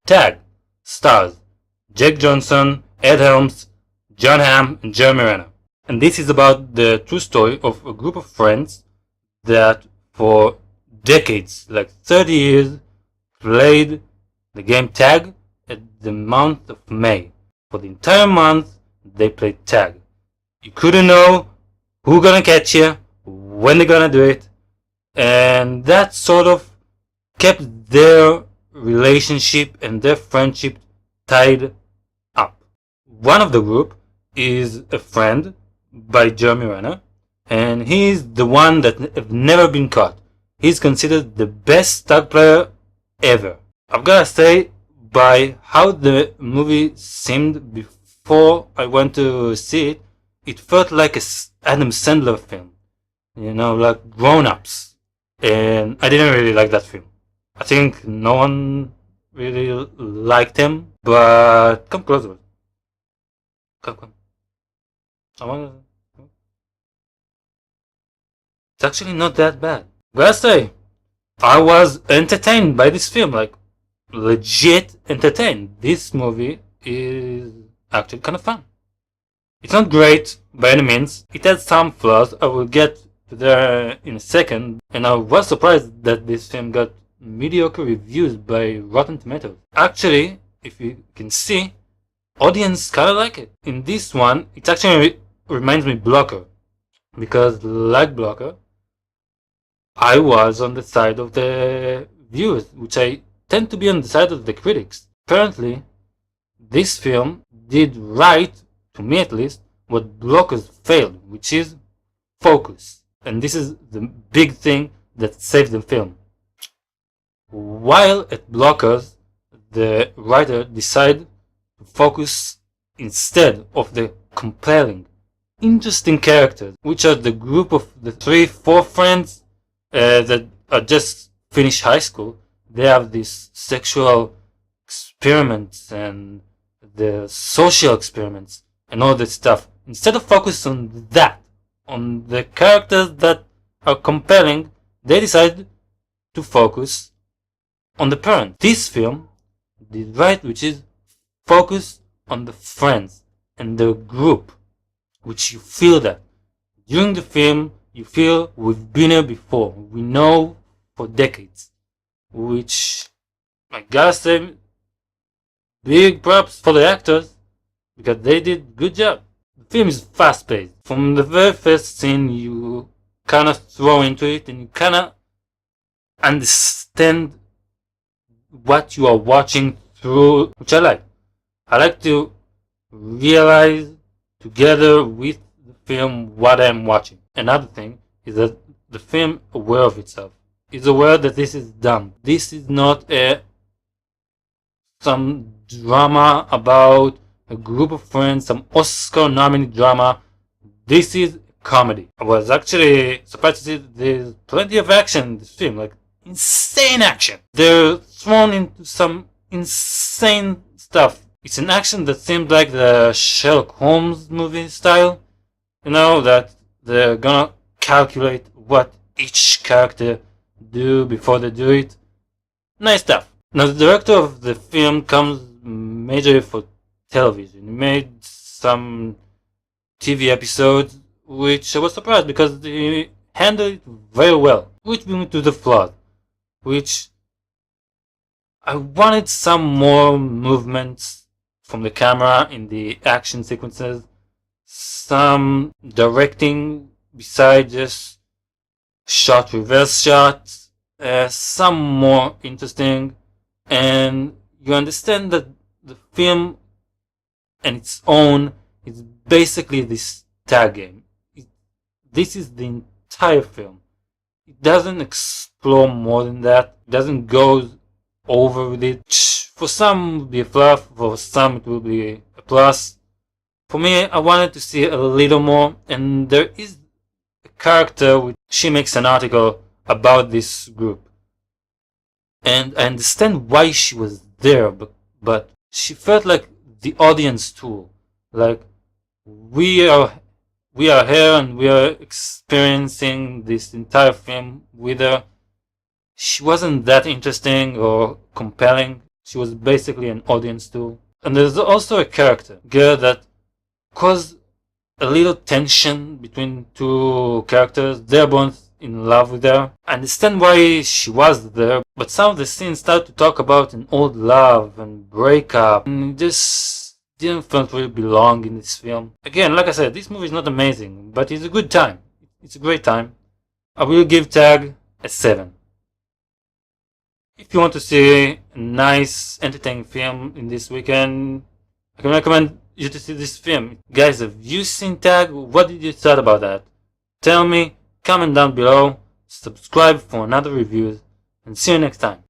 Tag stars Jake Johnson, Ed Helms, John Hamm, and Jeremy Renner. And this is about the true story of a group of friends that for decades, like 30 years, played the game tag at the month of May. For the entire month, they played tag. You couldn't know who's gonna catch you, when they're gonna do it, and that sort of kept their relationship and their friendship tied up. One of the group is a friend by Jeremy Renner, and he's the one that have never been caught. He's considered the best tag player ever. I've gotta say, by how the movie seemed before I went to see it, it felt like a Adam Sandler film. You know, like grown-ups. And I didn't really like that film. I think no one really liked him, but come closer. Come. I wanna... It's actually not that bad. Gotta say, I was entertained by this film, like legit entertained. This movie is actually kind of fun. It's not great by any means. It has some flaws. I will get to there in a second. And I was surprised that this film got mediocre reviews by Rotten Tomatoes. Actually, if you can see, audience kind of like it. In this one, it actually reminds me of Blocker. Because like Blocker, I was on the side of the viewers, which I tend to be on the side of the critics. Apparently, this film did right, to me at least, what Blockers failed, which is focus. And this is the big thing that saved the film. While at Blockers, the writer decided to focus instead of the compelling, interesting characters, which are the group of the 3-4 friends that are just finished high school. They have these sexual experiments and the social experiments and all that stuff. Instead of focus on that, on the characters that are compelling, they decided to focus on the parent. This film did right, which is focus on the friends and the group, which you feel that. During the film, you feel we've been here before. We know for decades. Which, I gotta say, big props for the actors, because they did a good job. The film is fast paced. From the very first scene, you kind of throw into it and you kind of understand what you are watching through, which I like. I like to realize together with the film what I'm watching. Another thing is that the film is aware of itself. Is aware that this is dumb. This is not some drama about a group of friends, some Oscar-nominated drama. This is a comedy. I was actually surprised to see that there's plenty of action in this film, like insane action. They're thrown into some insane stuff. It's an action that seems like the Sherlock Holmes movie style. You know, that they're gonna calculate what each character do before they do it. Nice stuff. Now, the director of the film comes majorly for television. He made some TV episodes, which I was surprised because he handled it very well. Which brings me to the flaws, which I wanted some more movements from the camera in the action sequences, some directing besides just shot, reverse shots, some more interesting, and you understand that the film and its own is basically this tag game. This is the entire film. It doesn't explore more than that. It doesn't go over with it. For some it will be a fluff, for some it will be a plus. For me, I wanted to see a little more, and there is a character which she makes an article about this group. And I understand why she was there, but she felt like the audience tool. Like, we are here and we are experiencing this entire film with her. She wasn't that interesting or compelling. She was basically an audience tool. And there's also a character, girl, that caused a little tension between two characters. They're both in love with her. I understand why she was there, but some of the scenes start to talk about an old love and breakup, and just didn't feel really belong in this film. Again, like I said, this movie is not amazing, but it's a good time. It's a great time. I will give Tag a 7. If you want to see a nice, entertaining film in this weekend, I can recommend you to see this film. Guys, have you seen Tag? What did you thought about that? Tell me, comment down below, subscribe for another review, and see you next time.